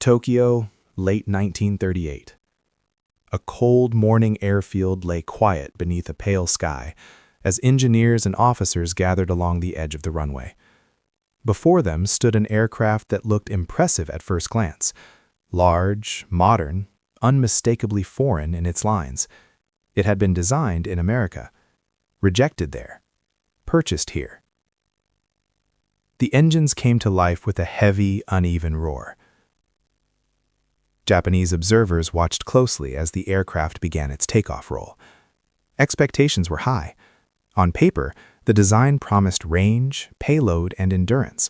Tokyo, late 1938. A cold morning airfield lay quiet beneath a pale sky as engineers and officers gathered along the edge of the runway. Before them stood an aircraft that looked impressive at first glance. Large, modern, unmistakably foreign in its lines. It had been designed in America, rejected there, purchased here. The engines came to life with a heavy, uneven roar. Japanese observers watched closely as the aircraft began its takeoff roll. Expectations were high. On paper, the design promised range, payload, and endurance,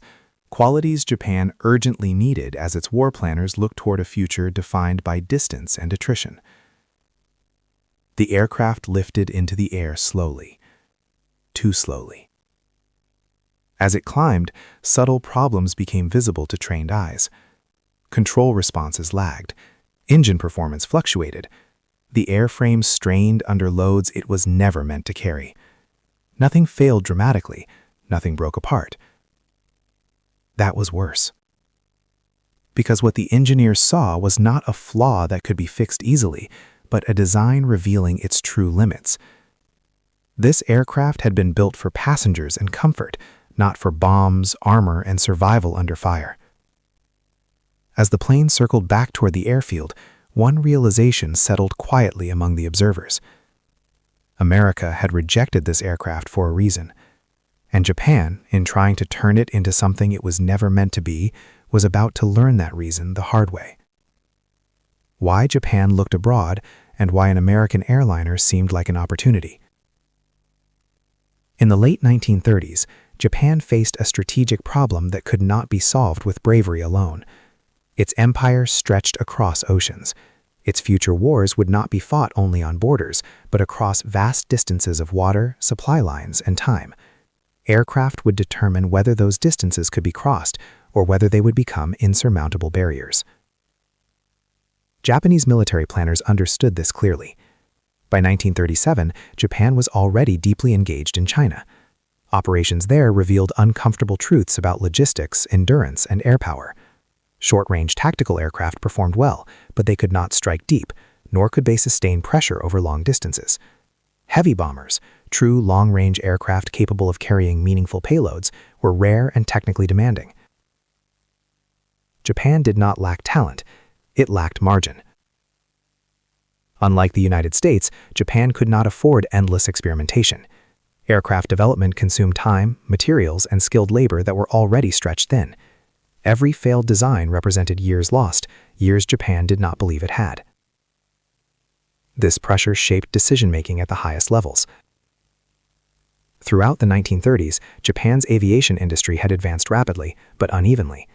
qualities Japan urgently needed as its war planners looked toward a future defined by distance and attrition. The aircraft lifted into the air slowly, too slowly. As it climbed, subtle problems became visible to trained eyes. Control responses lagged. Engine performance fluctuated. The airframe strained under loads it was never meant to carry. Nothing failed dramatically. Nothing broke apart. That was worse. Because what the engineers saw was not a flaw that could be fixed easily, but a design revealing its true limits. This aircraft had been built for passengers and comfort, not for bombs, armor, and survival under fire. As the plane circled back toward the airfield, one realization settled quietly among the observers. America had rejected this aircraft for a reason, and Japan, in trying to turn it into something it was never meant to be, was about to learn that reason the hard way. Why Japan looked abroad and why an American airliner seemed like an opportunity. In the late 1930s, Japan faced a strategic problem that could not be solved with bravery alone. Its empire stretched across oceans. Its future wars would not be fought only on borders, but across vast distances of water, supply lines, and time. Aircraft would determine whether those distances could be crossed or whether they would become insurmountable barriers. Japanese military planners understood this clearly. By 1937, Japan was already deeply engaged in China. Operations there revealed uncomfortable truths about logistics, endurance, and air power. Short-range tactical aircraft performed well, but they could not strike deep, nor could they sustain pressure over long distances. Heavy bombers, true long-range aircraft capable of carrying meaningful payloads, were rare and technically demanding. Japan did not lack talent, it lacked margin. Unlike the United States, Japan could not afford endless experimentation. Aircraft development consumed time, materials, and skilled labor that were already stretched thin. Every failed design represented years lost, years Japan did not believe it had. This pressure shaped decision-making at the highest levels. Throughout the 1930s, Japan's aviation industry had advanced rapidly, but unevenly.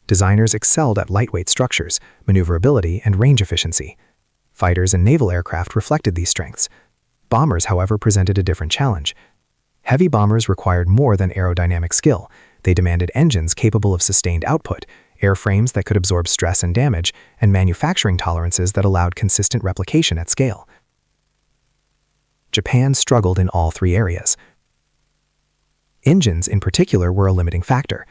Designers excelled at lightweight structures, maneuverability, and range efficiency. Fighters and naval aircraft reflected these strengths. Bombers, however, presented a different challenge. Heavy bombers required more than aerodynamic skill. They demanded engines capable of sustained output, airframes that could absorb stress and damage, and manufacturing tolerances that allowed consistent replication at scale. Japan struggled in all three areas. Engines, in particular, were a limiting factor.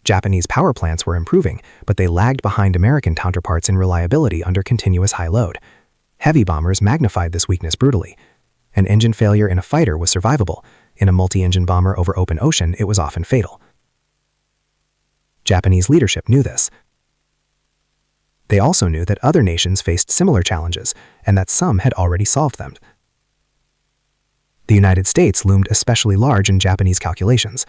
Japanese power plants were improving, but they lagged behind American counterparts in reliability under continuous high load. Heavy bombers magnified this weakness brutally. An engine failure in a fighter was survivable. In a multi-engine bomber over open ocean, it was often fatal. Japanese leadership knew this. They also knew that other nations faced similar challenges, and that some had already solved them. The United States loomed especially large in Japanese calculations.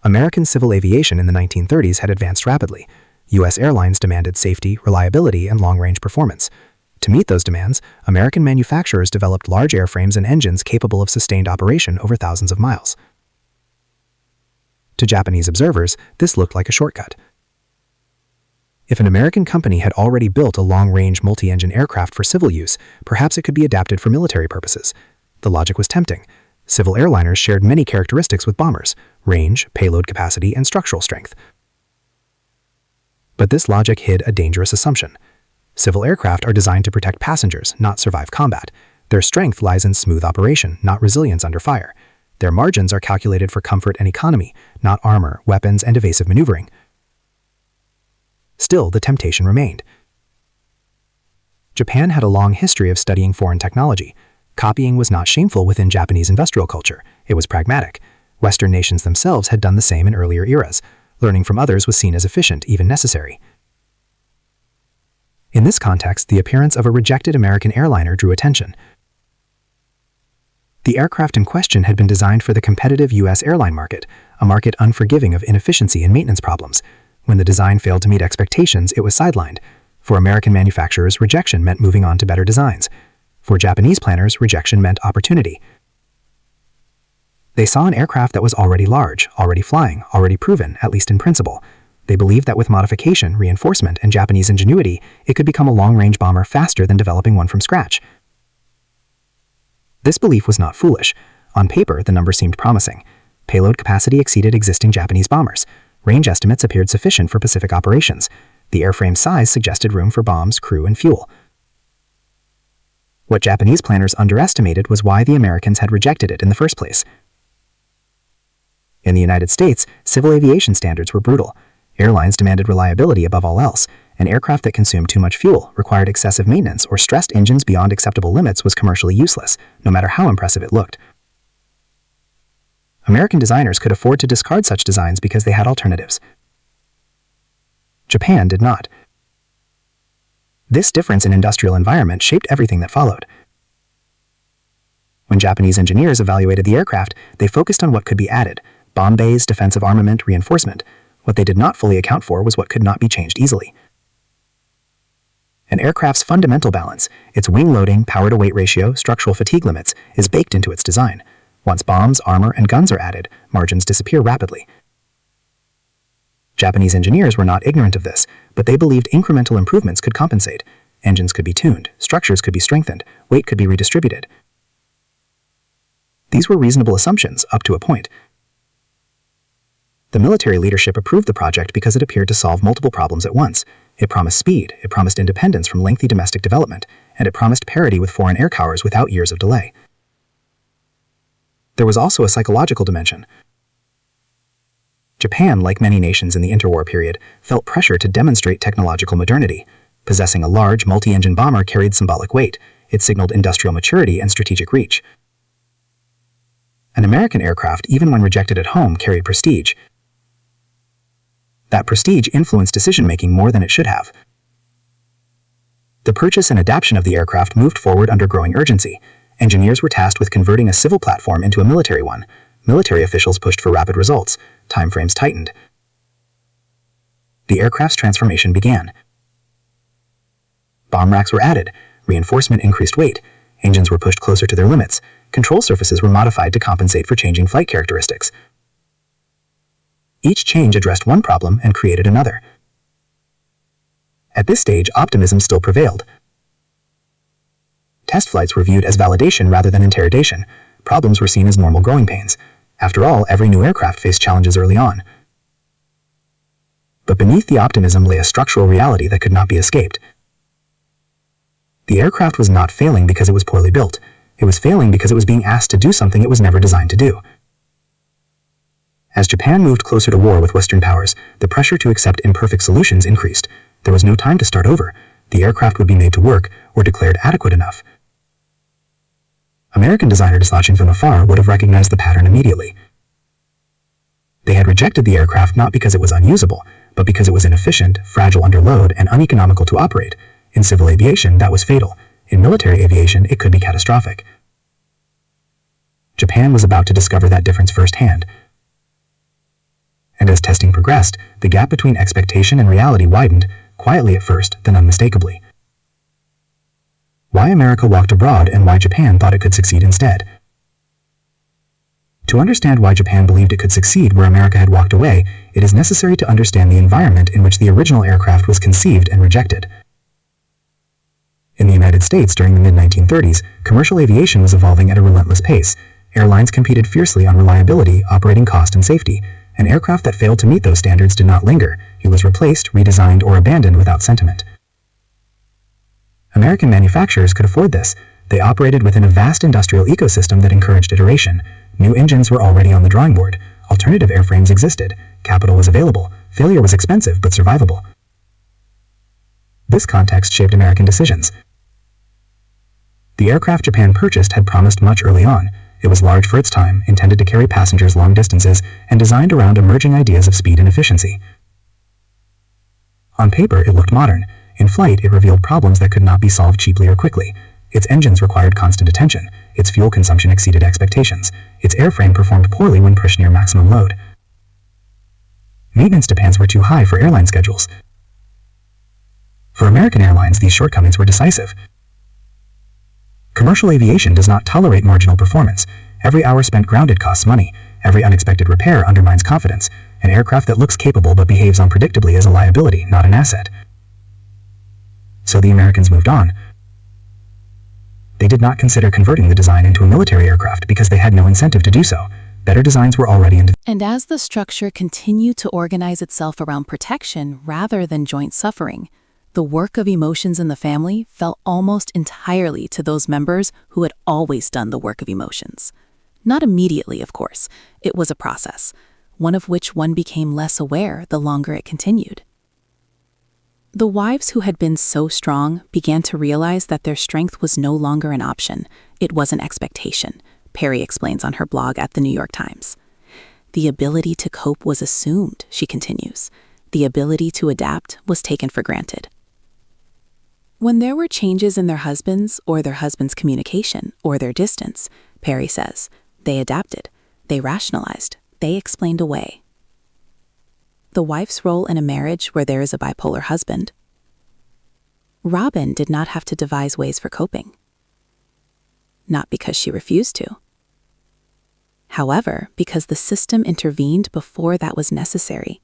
American civil aviation in the 1930s had advanced rapidly. U.S. airlines demanded safety, reliability, and long-range performance. To meet those demands, American manufacturers developed large airframes and engines capable of sustained operation over thousands of miles. To Japanese observers, this looked like a shortcut. If an American company had already built a long-range multi-engine aircraft for civil use, perhaps it could be adapted for military purposes. The logic was tempting. Civil airliners shared many characteristics with bombers: range, payload capacity, and structural strength. But this logic hid a dangerous assumption. Civil aircraft are designed to protect passengers, not survive combat. Their strength lies in smooth operation, not resilience under fire. Their margins are calculated for comfort and economy, not armor, weapons, and evasive maneuvering. Still, the temptation remained. Japan had a long history of studying foreign technology. Copying was not shameful within Japanese industrial culture. It was pragmatic. Western nations themselves had done the same in earlier eras. Learning from others was seen as efficient, even necessary. In this context, the appearance of a rejected American airliner drew attention. The aircraft in question had been designed for the competitive U.S. airline market, a market unforgiving of inefficiency and maintenance problems. When the design failed to meet expectations, it was sidelined. For American manufacturers, rejection meant moving on to better designs. For Japanese planners, rejection meant opportunity. They saw an aircraft that was already large, already flying, already proven, at least in principle. They believed that with modification, reinforcement, and Japanese ingenuity, it could become a long-range bomber faster than developing one from scratch. This belief was not foolish. On paper, the numbers seemed promising. Payload capacity exceeded existing Japanese bombers. Range estimates appeared sufficient for Pacific operations. The airframe size suggested room for bombs, crew, and fuel. What Japanese planners underestimated was why the Americans had rejected it in the first place. In the United States, civil aviation standards were brutal. Airlines demanded reliability above all else. An aircraft that consumed too much fuel, required excessive maintenance, or stressed engines beyond acceptable limits was commercially useless, no matter how impressive it looked. American designers could afford to discard such designs because they had alternatives. Japan did not. This difference in industrial environment shaped everything that followed. When Japanese engineers evaluated the aircraft, they focused on what could be added: bomb bays, defensive armament, reinforcement. What they did not fully account for was what could not be changed easily. An aircraft's fundamental balance, its wing loading, power-to-weight ratio, structural fatigue limits, is baked into its design. Once bombs, armor, and guns are added, margins disappear rapidly. Japanese engineers were not ignorant of this, but they believed incremental improvements could compensate. Engines could be tuned, structures could be strengthened, weight could be redistributed. These were reasonable assumptions, up to a point. The military leadership approved the project because it appeared to solve multiple problems at once. It promised speed, it promised independence from lengthy domestic development, and it promised parity with foreign air carriers without years of delay. There was also a psychological dimension. Japan, like many nations in the interwar period, felt pressure to demonstrate technological modernity. Possessing a large, multi-engine bomber carried symbolic weight. It signaled industrial maturity and strategic reach. An American aircraft, even when rejected at home, carried prestige. That prestige influenced decision-making more than it should have. The purchase and adaptation of the aircraft moved forward under growing urgency. Engineers were tasked with converting a civil platform into a military one. Military officials pushed for rapid results. Timeframes tightened. The aircraft's transformation began. Bomb racks were added. Reinforcement increased weight. Engines were pushed closer to their limits. Control surfaces were modified to compensate for changing flight characteristics. Each change addressed one problem and created another. At this stage, optimism still prevailed. Test flights were viewed as validation rather than interrogation. Problems were seen as normal growing pains. After all, every new aircraft faced challenges early on. But beneath the optimism lay a structural reality that could not be escaped. The aircraft was not failing because it was poorly built. It was failing because it was being asked to do something it was never designed to do. As Japan moved closer to war with Western powers, the pressure to accept imperfect solutions increased. There was no time to start over. The aircraft would be made to work or declared adequate enough. American designers watching from afar would have recognized the pattern immediately. They had rejected the aircraft not because it was unusable, but because it was inefficient, fragile under load, and uneconomical to operate. In civil aviation, that was fatal. In military aviation, it could be catastrophic. Japan was about to discover that difference firsthand. And as testing progressed, the gap between expectation and reality widened, quietly at first, then unmistakably. Why America walked abroad and why Japan thought it could succeed instead. To understand why Japan believed it could succeed where America had walked away, it is necessary to understand the environment in which the original aircraft was conceived and rejected. In the United States during the mid-1930s, commercial aviation was evolving at a relentless pace. Airlines competed fiercely on reliability, operating cost, and safety. An aircraft that failed to meet those standards did not linger. It was replaced, redesigned, or abandoned without sentiment. American manufacturers could afford this. They operated within a vast industrial ecosystem that encouraged iteration. New engines were already on the drawing board. Alternative airframes existed. Capital was available. Failure was expensive but survivable. This context shaped American decisions. The aircraft Japan purchased had promised much early on. It was large for its time, intended to carry passengers long distances, and designed around emerging ideas of speed and efficiency. On paper, it looked modern. In flight, it revealed problems that could not be solved cheaply or quickly. Its engines required constant attention. Its fuel consumption exceeded expectations. Its airframe performed poorly when pushed near maximum load. Maintenance demands were too high for airline schedules. For American Airlines, these shortcomings were decisive. Commercial aviation does not tolerate marginal performance. Every hour spent grounded costs money. Every unexpected repair undermines confidence. An aircraft that looks capable but behaves unpredictably is a liability, not an asset. So the Americans moved on. They did not consider converting the design into a military aircraft because they had no incentive to do so. Better designs were already in. And as the structure continued to organize itself around protection rather than joint suffering, the work of emotions in the family fell almost entirely to those members who had always done the work of emotions. Not immediately, of course. It was a process, one of which one became less aware the longer it continued. The wives who had been so strong began to realize that their strength was no longer an option. It was an expectation, Perry explains on her blog at the New York Times. The ability to cope was assumed, she continues. The ability to adapt was taken for granted. When there were changes in their husbands' communication or their distance, Perry says, they adapted, they rationalized, they explained away. The wife's role in a marriage where there is a bipolar husband. Robin did not have to devise ways for coping. Not because she refused to. However, because the system intervened before that was necessary.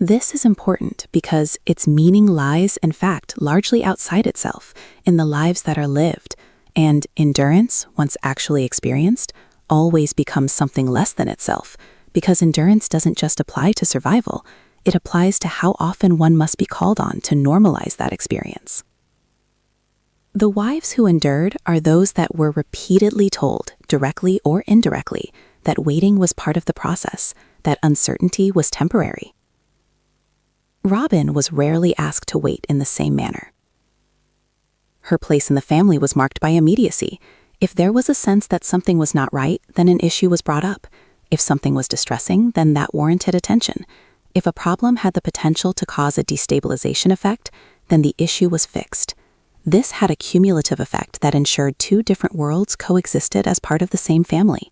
This is important because its meaning lies, in fact, largely outside itself, in the lives that are lived, and endurance, once actually experienced, always becomes something less than itself, because endurance doesn't just apply to survival, it applies to how often one must be called on to normalize that experience. The wives who endured are those that were repeatedly told, directly or indirectly, that waiting was part of the process, that uncertainty was temporary. Robin was rarely asked to wait in the same manner. Her place in the family was marked by immediacy. If there was a sense that something was not right, then an issue was brought up. If something was distressing, then that warranted attention. If a problem had the potential to cause a destabilization effect, then the issue was fixed. This had a cumulative effect that ensured two different worlds coexisted as part of the same family.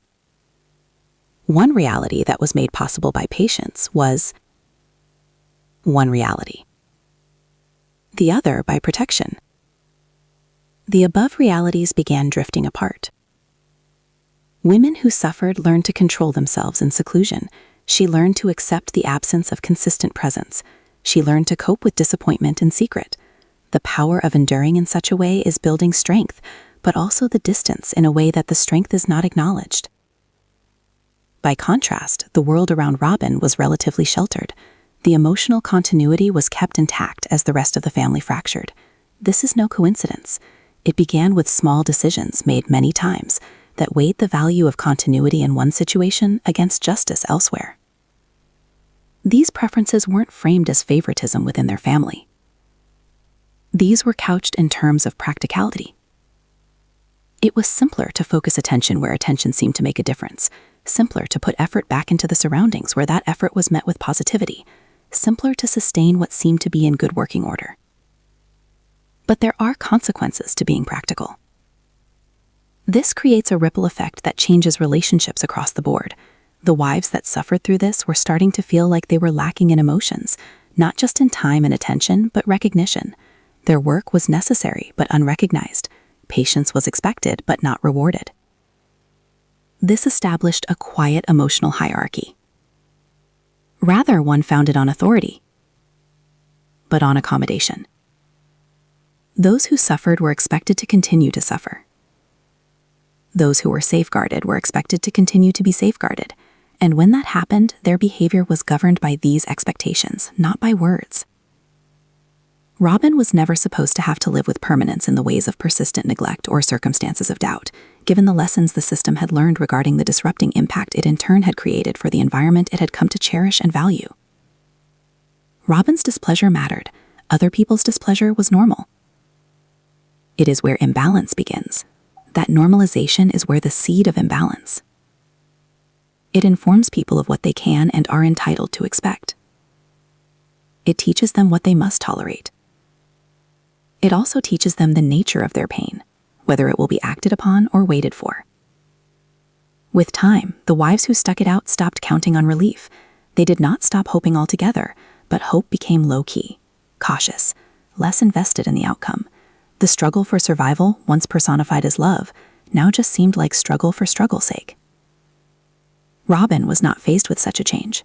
One reality that was made possible by patience was one reality. The other by protection. The above realities began drifting apart. Women who suffered learned to control themselves in seclusion. She learned to accept the absence of consistent presence. She learned to cope with disappointment in secret. The power of enduring in such a way is building strength, but also the distance in a way that the strength is not acknowledged. By contrast, the world around Robin was relatively sheltered. The emotional continuity was kept intact as the rest of the family fractured. This is no coincidence. It began with small decisions made many times that weighed the value of continuity in one situation against justice elsewhere. These preferences weren't framed as favoritism within their family. These were couched in terms of practicality. It was simpler to focus attention where attention seemed to make a difference, simpler to put effort back into the surroundings where that effort was met with positivity, simpler to sustain what seemed to be in good working order. But there are consequences to being practical. This creates a ripple effect that changes relationships across the board. The wives that suffered through this were starting to feel like they were lacking in emotions, not just in time and attention, but recognition. Their work was necessary but unrecognized. Patience was expected but not rewarded. This established a quiet emotional hierarchy. Rather one founded on authority, but on accommodation. Those who suffered were expected to continue to suffer. Those who were safeguarded were expected to continue to be safeguarded, and when that happened, their behavior was governed by these expectations, not by words. Robin was never supposed to have to live with permanence in the ways of persistent neglect or circumstances of doubt, given the lessons the system had learned regarding the disrupting impact it in turn had created for the environment it had come to cherish and value. Robin's displeasure mattered. Other people's displeasure was normal. It is where imbalance begins. That normalization is where the seed of imbalance. It informs people of what they can and are entitled to expect. It teaches them what they must tolerate. It also teaches them the nature of their pain, whether it will be acted upon or waited for. With time, the wives who stuck it out stopped counting on relief. They did not stop hoping altogether, but hope became low-key, cautious, less invested in the outcome. The struggle for survival, once personified as love, now just seemed like struggle for struggle's sake. Robin was not faced with such a change.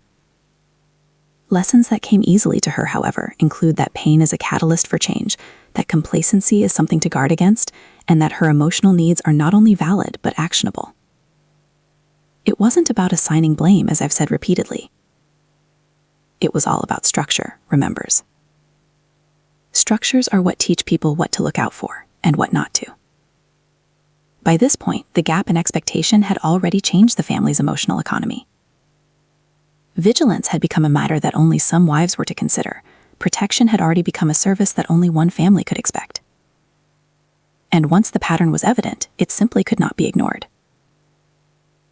Lessons that came easily to her, however, include that pain is a catalyst for change, that complacency is something to guard against, and that her emotional needs are not only valid but actionable. It wasn't about assigning blame, as I've said repeatedly. It was all about structure, remembers. Structures are what teach people what to look out for and what not to. By this point, the gap in expectation had already changed the family's emotional economy. Vigilance had become a matter that only some wives were to consider. Protection had already become a service that only one family could expect. And once the pattern was evident, it simply could not be ignored.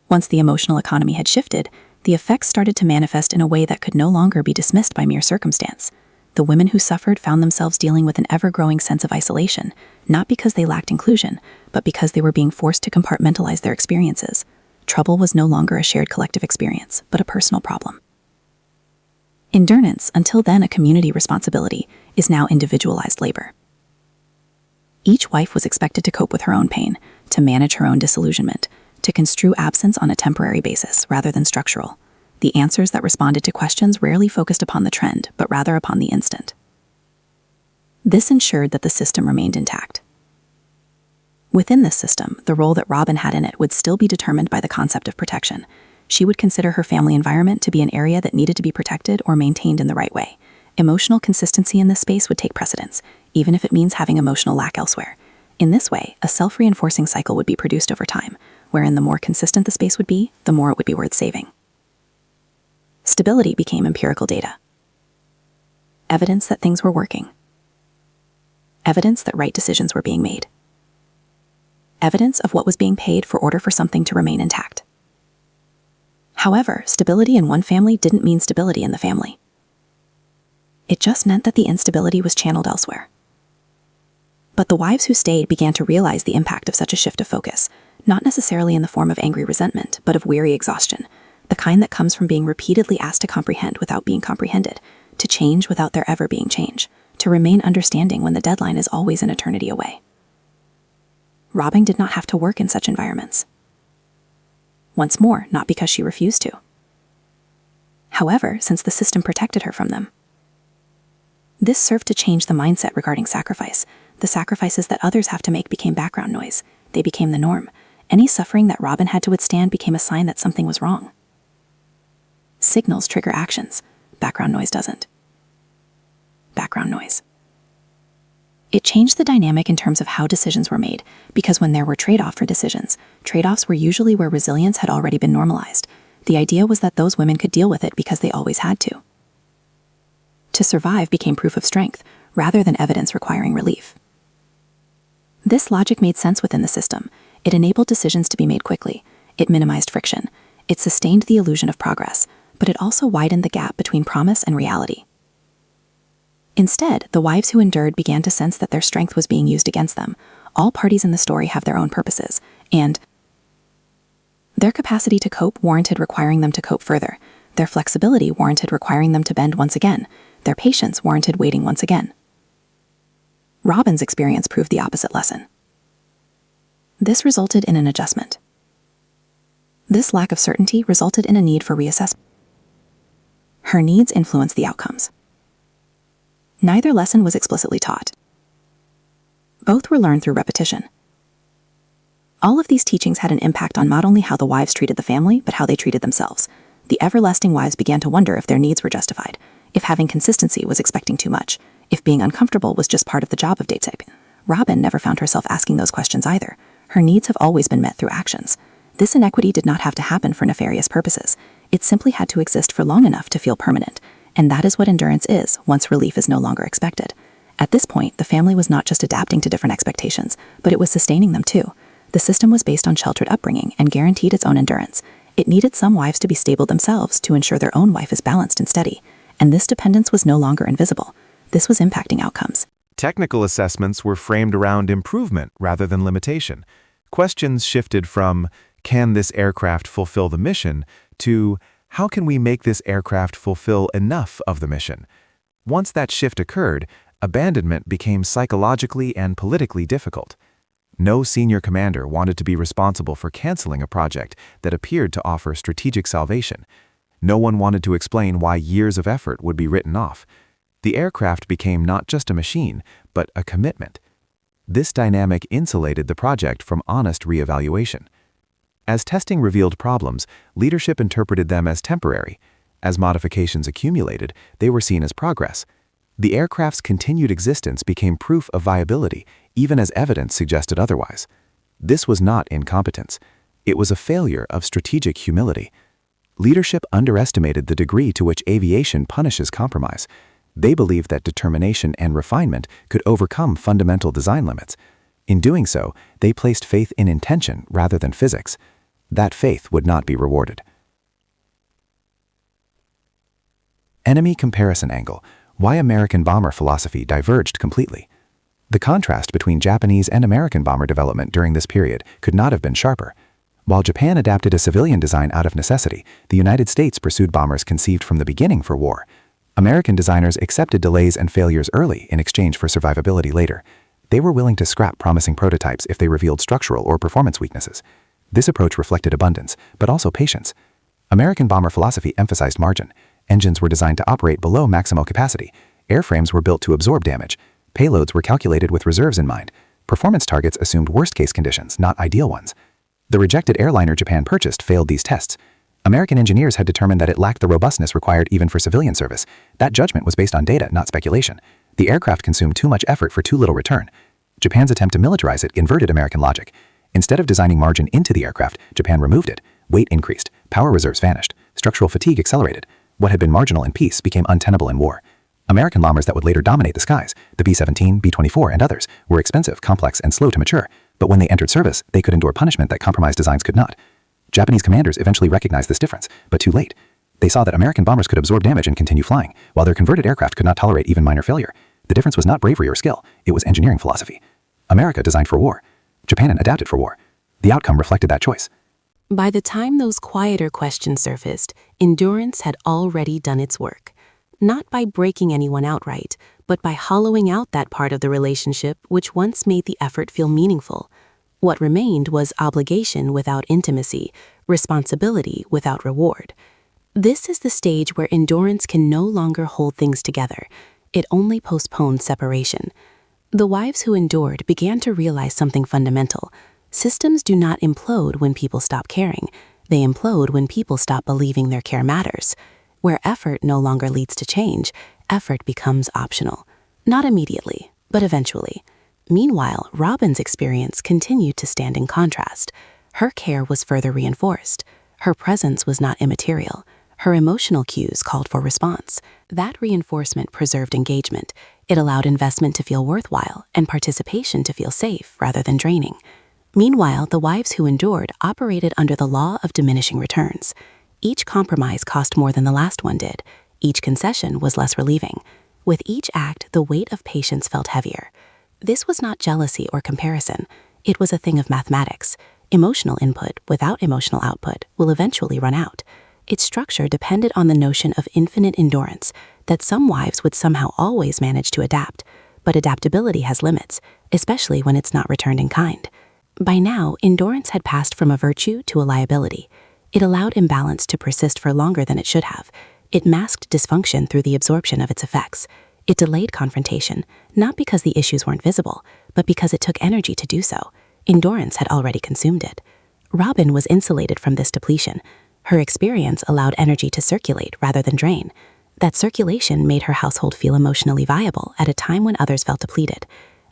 Once the emotional economy had shifted, the effects started to manifest in a way that could no longer be dismissed by mere circumstance. The women who suffered found themselves dealing with an ever-growing sense of isolation, not because they lacked inclusion, but because they were being forced to compartmentalize their experiences. Trouble was no longer a shared collective experience, but a personal problem. Endurance, until then a community responsibility, is now individualized labor. Each wife was expected to cope with her own pain, to manage her own disillusionment, to construe absence on a temporary basis rather than structural. The answers that responded to questions rarely focused upon the trend, but rather upon the instant. This ensured that the system remained intact. Within this system, the role that Robin had in it would still be determined by the concept of protection. She would consider her family environment to be an area that needed to be protected or maintained in the right way. Emotional consistency in this space would take precedence, even if it means having emotional lack elsewhere. In this way, a self-reinforcing cycle would be produced over time, wherein the more consistent the space would be, the more it would be worth saving. Stability became empirical data. Evidence that things were working. Evidence that right decisions were being made. Evidence of what was being paid for order for something to remain intact. However, stability in one family didn't mean stability in the family. It just meant that the instability was channeled elsewhere. But the wives who stayed began to realize the impact of such a shift of focus, not necessarily in the form of angry resentment, but of weary exhaustion, the kind that comes from being repeatedly asked to comprehend without being comprehended, to change without there ever being change, to remain understanding when the deadline is always an eternity away. Robin did not have to work in such environments. Once more, not because she refused to. However, since the system protected her from them. This served to change the mindset regarding sacrifice. The sacrifices that others have to make became background noise. They became the norm. Any suffering that Robin had to withstand became a sign that something was wrong. Signals trigger actions. Background noise doesn't. Background noise. It changed the dynamic in terms of how decisions were made, because when there were trade-offs for decisions, trade-offs were usually where resilience had already been normalized. The idea was that those women could deal with it because they always had to. To survive became proof of strength, rather than evidence requiring relief. This logic made sense within the system. It enabled decisions to be made quickly. It minimized friction. It sustained the illusion of progress, but it also widened the gap between promise and reality. Instead, the wives who endured began to sense that their strength was being used against them. All parties in the story have their own purposes, and their capacity to cope warranted requiring them to cope further. Their flexibility warranted requiring them to bend once again. Their patience warranted waiting once again. Robin's experience proved the opposite lesson. This resulted in an adjustment. This lack of certainty resulted in a need for reassessment. Her needs influenced the outcomes. Neither lesson was explicitly taught. Both were learned through repetition. All of these teachings had an impact on not only how the wives treated the family, but how they treated themselves. The everlasting wives began to wonder if their needs were justified, if having consistency was expecting too much, if being uncomfortable was just part of the job of dating. Robin never found herself asking those questions either. Her needs have always been met through actions. This inequity did not have to happen for nefarious purposes. It simply had to exist for long enough to feel permanent. And that is what endurance is once relief is no longer expected. At this point, the family was not just adapting to different expectations, but it was sustaining them too. The system was based on sheltered upbringing and guaranteed its own endurance. It needed some wives to be stable themselves to ensure their own wife is balanced and steady. And this dependence was no longer invisible. This was impacting outcomes. Technical assessments were framed around improvement rather than limitation. Questions shifted from, can this aircraft fulfill the mission, to, how can we make this aircraft fulfill enough of the mission? Once that shift occurred, abandonment became psychologically and politically difficult. No senior commander wanted to be responsible for canceling a project that appeared to offer strategic salvation. No one wanted to explain why years of effort would be written off. The aircraft became not just a machine, but a commitment. This dynamic insulated the project from honest reevaluation. As testing revealed problems, leadership interpreted them as temporary. As modifications accumulated, they were seen as progress. The aircraft's continued existence became proof of viability, even as evidence suggested otherwise. This was not incompetence. It was a failure of strategic humility. Leadership underestimated the degree to which aviation punishes compromise. They believed that determination and refinement could overcome fundamental design limits. In doing so, they placed faith in intention rather than physics. That faith would not be rewarded. Enemy comparison angle. Why American bomber philosophy diverged completely. The contrast between Japanese and American bomber development during this period could not have been sharper. While Japan adapted a civilian design out of necessity, the United States pursued bombers conceived from the beginning for war. American designers accepted delays and failures early in exchange for survivability later. They were willing to scrap promising prototypes if they revealed structural or performance weaknesses. This approach reflected abundance, but also patience. American bomber philosophy emphasized margin. Engines were designed to operate below maximal capacity. Airframes were built to absorb damage. Payloads were calculated with reserves in mind. Performance targets assumed worst-case conditions, not ideal ones. The rejected airliner Japan purchased failed these tests. American engineers had determined that it lacked the robustness required even for civilian service. That judgment was based on data, not speculation. The aircraft consumed too much effort for too little return. Japan's attempt to militarize it inverted American logic. Instead of designing margin into the aircraft, Japan removed it. Weight increased. Power reserves vanished. Structural fatigue accelerated. What had been marginal in peace became untenable in war. American bombers that would later dominate the skies, the B-17, B-24, and others, were expensive, complex, and slow to mature. But when they entered service, they could endure punishment that compromised designs could not. Japanese commanders eventually recognized this difference, but too late. They saw that American bombers could absorb damage and continue flying, while their converted aircraft could not tolerate even minor failure. The difference was not bravery or skill, it was engineering philosophy. America designed for war. Japan adapted for war. The outcome reflected that choice. By the time those quieter questions surfaced, endurance had already done its work. Not by breaking anyone outright, but by hollowing out that part of the relationship which once made the effort feel meaningful. What remained was obligation without intimacy, responsibility without reward. This is the stage where endurance can no longer hold things together. It only postponed separation. The wives who endured began to realize something fundamental. Systems do not implode when people stop caring. They implode when people stop believing their care matters. Where effort no longer leads to change, effort becomes optional. Not immediately, but eventually. Meanwhile, Robin's experience continued to stand in contrast. Her care was further reinforced. Her presence was not immaterial. Her emotional cues called for response. That reinforcement preserved engagement. It allowed investment to feel worthwhile and participation to feel safe rather than draining. Meanwhile, the wives who endured operated under the law of diminishing returns. Each compromise cost more than the last one did. Each concession was less relieving. With each act, the weight of patience felt heavier. This was not jealousy or comparison. It was a thing of mathematics. Emotional input without emotional output will eventually run out. Its structure depended on the notion of infinite endurance, that some wives would somehow always manage to adapt. But adaptability has limits, especially when it's not returned in kind. By now, endurance had passed from a virtue to a liability. It allowed imbalance to persist for longer than it should have. It masked dysfunction through the absorption of its effects. It delayed confrontation, not because the issues weren't visible, but because it took energy to do so. Endurance had already consumed it. Robin was insulated from this depletion. Her experience allowed energy to circulate rather than drain. That circulation made her household feel emotionally viable at a time when others felt depleted.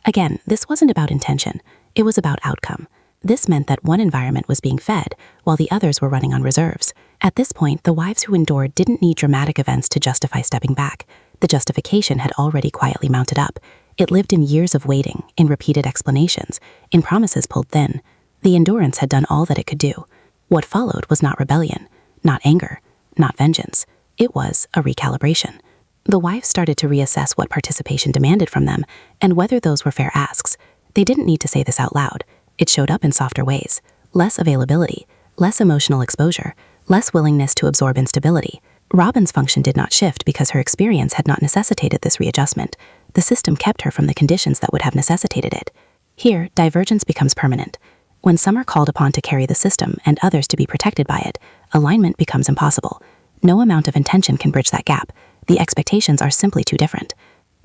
Again, this wasn't about intention. It was about outcome. This meant that one environment was being fed, while the others were running on reserves. At this point, the wives who endured didn't need dramatic events to justify stepping back. The justification had already quietly mounted up. It lived in years of waiting, in repeated explanations, in promises pulled thin. The endurance had done all that it could do. What followed was not rebellion, not anger, not vengeance. It was a recalibration. The wives started to reassess what participation demanded from them and whether those were fair asks. They didn't need to say this out loud. It showed up in softer ways. Less availability, less emotional exposure, less willingness to absorb instability. Robin's function did not shift because her experience had not necessitated this readjustment. The system kept her from the conditions that would have necessitated it. Here, divergence becomes permanent. When some are called upon to carry the system and others to be protected by it, alignment becomes impossible. No amount of intention can bridge that gap. The expectations are simply too different.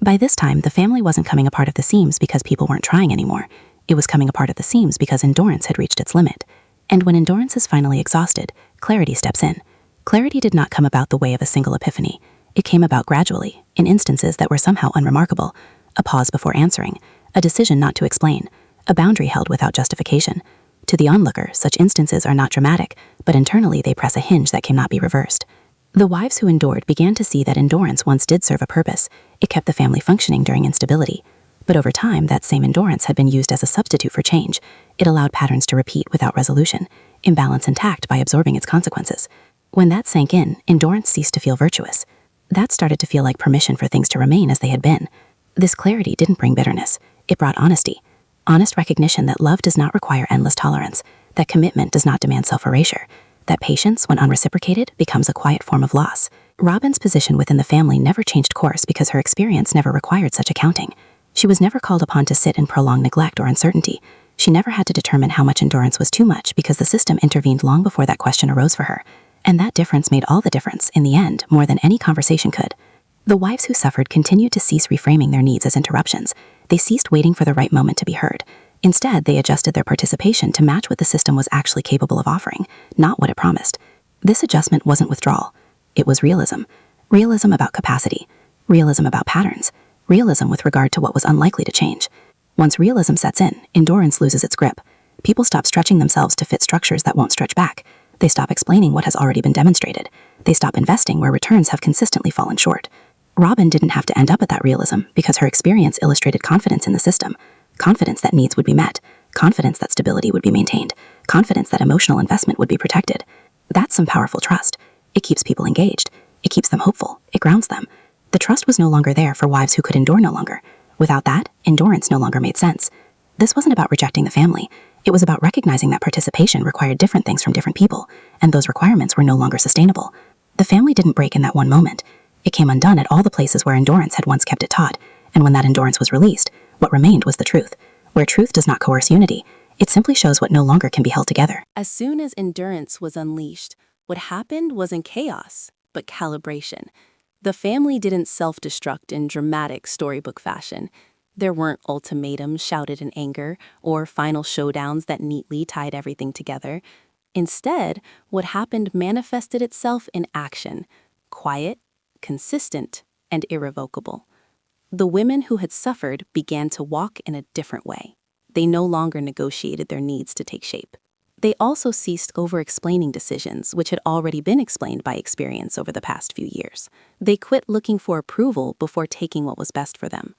By this time, the family wasn't coming apart at the seams because people weren't trying anymore. It was coming apart at the seams because endurance had reached its limit. And when endurance is finally exhausted, clarity steps in. Clarity did not come about the way of a single epiphany. It came about gradually, in instances that were somehow unremarkable. A pause before answering, a decision not to explain, a boundary held without justification. To the onlooker, such instances are not dramatic, but internally they press a hinge that cannot be reversed. The wives who endured began to see that endurance once did serve a purpose. It kept the family functioning during instability. But over time, that same endurance had been used as a substitute for change. It allowed patterns to repeat without resolution, imbalance intact by absorbing its consequences. When that sank in, endurance ceased to feel virtuous. That started to feel like permission for things to remain as they had been. This clarity didn't bring bitterness. It brought honesty. Honest recognition that love does not require endless tolerance, that commitment does not demand self-erasure, that patience, when unreciprocated, becomes a quiet form of loss. Robin's position within the family never changed course because her experience never required such accounting. She was never called upon to sit in prolonged neglect or uncertainty. She never had to determine how much endurance was too much because the system intervened long before that question arose for her. And that difference made all the difference, in the end, more than any conversation could. The wives who suffered continued to cease reframing their needs as interruptions. They ceased waiting for the right moment to be heard. Instead, they adjusted their participation to match what the system was actually capable of offering, not what it promised. This adjustment wasn't withdrawal. It was realism. Realism about capacity. Realism about patterns. Realism with regard to what was unlikely to change. Once realism sets in, endurance loses its grip. People stop stretching themselves to fit structures that won't stretch back. They stop explaining what has already been demonstrated. They stop investing where returns have consistently fallen short. Robin didn't have to end up at that realism because her experience illustrated confidence in the system. Confidence that needs would be met. Confidence that stability would be maintained. Confidence that emotional investment would be protected. That's some powerful trust. It keeps people engaged. It keeps them hopeful. It grounds them. The trust was no longer there for wives who could endure no longer. Without that, endurance no longer made sense. This wasn't about rejecting the family. It was about recognizing that participation required different things from different people, and those requirements were no longer sustainable. The family didn't break in that one moment. It came undone at all the places where endurance had once kept it taut, and when that endurance was released, what remained was the truth. Where truth does not coerce unity, it simply shows what no longer can be held together. As soon as endurance was unleashed, what happened wasn't chaos, but calibration. The family didn't self-destruct in dramatic storybook fashion. There weren't ultimatums shouted in anger or final showdowns that neatly tied everything together. Instead, what happened manifested itself in action, quiet, consistent, and irrevocable. The women who had suffered began to walk in a different way. They no longer negotiated their needs to take shape. They also ceased over-explaining decisions which had already been explained by experience over the past few years. They quit looking for approval before taking what was best for them.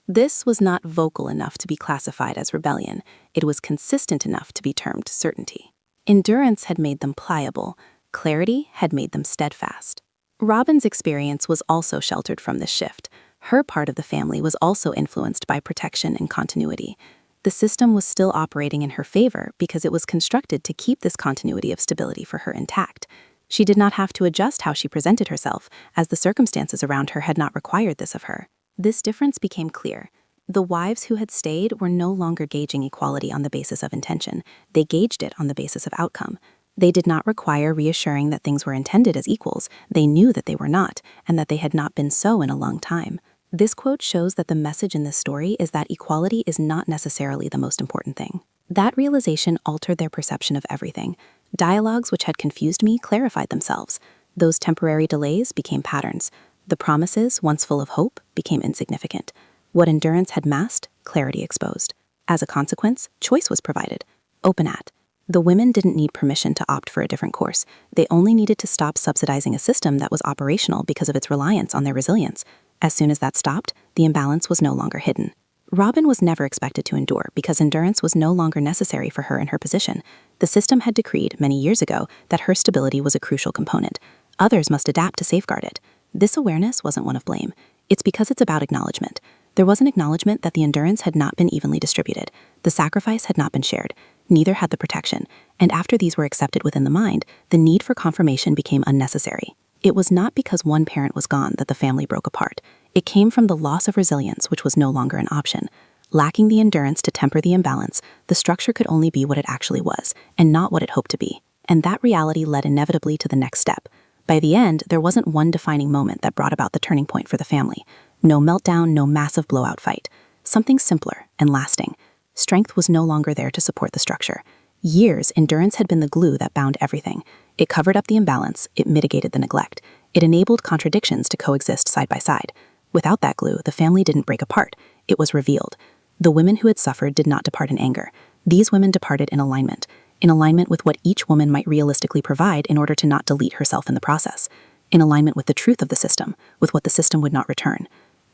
This was not vocal enough to be classified as rebellion. It was consistent enough to be termed certainty. Endurance had made them pliable. Clarity had made them steadfast. Robin's experience was also sheltered from this shift. Her part of the family was also influenced by protection and continuity. The system was still operating in her favor because it was constructed to keep this continuity of stability for her intact. She did not have to adjust how she presented herself, as the circumstances around her had not required this of her. This difference became clear. The wives who had stayed were no longer gauging equality on the basis of intention. They gauged it on the basis of outcome. They did not require reassuring that things were intended as equals. They knew that they were not, and that they had not been so in a long time. This quote shows that the message in this story is that equality is not necessarily the most important thing. That realization altered their perception of everything. Dialogues which had confused me clarified themselves. Those temporary delays became patterns. The promises, once full of hope, became insignificant. What endurance had masked, clarity exposed. As a consequence, choice was provided. open at. The women didn't need permission to opt for a different course. They only needed to stop subsidizing a system that was operational because of its reliance on their resilience. As soon as that stopped, the imbalance was no longer hidden. Robin was never expected to endure because endurance was no longer necessary for her in her position. The system had decreed many years ago that her stability was a crucial component. Others must adapt to safeguard it. This awareness wasn't one of blame. It's because it's about acknowledgement. There was an acknowledgement that the endurance had not been evenly distributed. The sacrifice had not been shared. Neither had the protection. And after these were accepted within the mind, the need for confirmation became unnecessary. It was not because one parent was gone that the family broke apart. It came from the loss of resilience, which was no longer an option. Lacking the endurance to temper the imbalance, the structure could only be what it actually was, and not what it hoped to be. And that reality led inevitably to the next step. By the end, there wasn't one defining moment that brought about the turning point for the family. No meltdown, no massive blowout fight. Something simpler and lasting. Strength was no longer there to support the structure. Years, endurance had been the glue that bound everything. It covered up the imbalance, it mitigated the neglect. It enabled contradictions to coexist side by side. Without that glue, the family didn't break apart. It was revealed. The women who had suffered did not depart in anger. These women departed in alignment with what each woman might realistically provide in order to not delete herself in the process, in alignment with the truth of the system, with what the system would not return.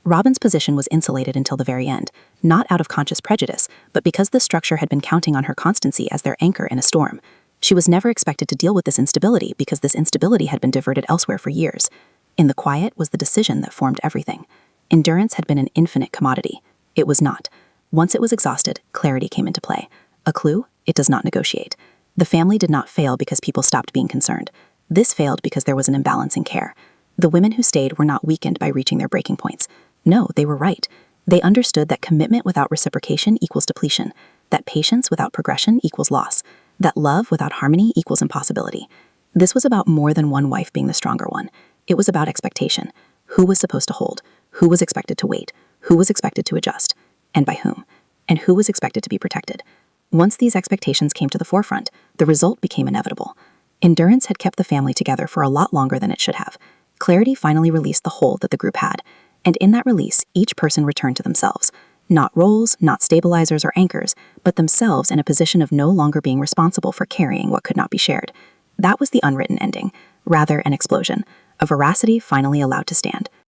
Robin's position was insulated until the very end, not out of conscious prejudice, but because the structure had been counting on her constancy as their anchor in a storm. She was never expected to deal with this instability because this instability had been diverted elsewhere for years. In the quiet was the decision that formed everything. Endurance had been an infinite commodity. It was not. Once it was exhausted, clarity came into play. A clue? It does not negotiate. The family did not fail because people stopped being concerned. This failed because there was an imbalance in care. The women who stayed were not weakened by reaching their breaking points. No, they were right. They understood that commitment without reciprocation equals depletion, that patience without progression equals loss, that love without harmony equals impossibility. This was about more than one wife being the stronger one. It was about expectation. Who was supposed to hold? Who was expected to wait? Who was expected to adjust? And by whom? And who was expected to be protected? Once these expectations came to the forefront, the result became inevitable. Endurance had kept the family together for a lot longer than it should have. Clarity finally released the hold that the group had. And in that release, each person returned to themselves. Not roles, not stabilizers or anchors, but themselves in a position of no longer being responsible for carrying what could not be shared. That was the unwritten ending, rather an explosion, a veracity finally allowed to stand.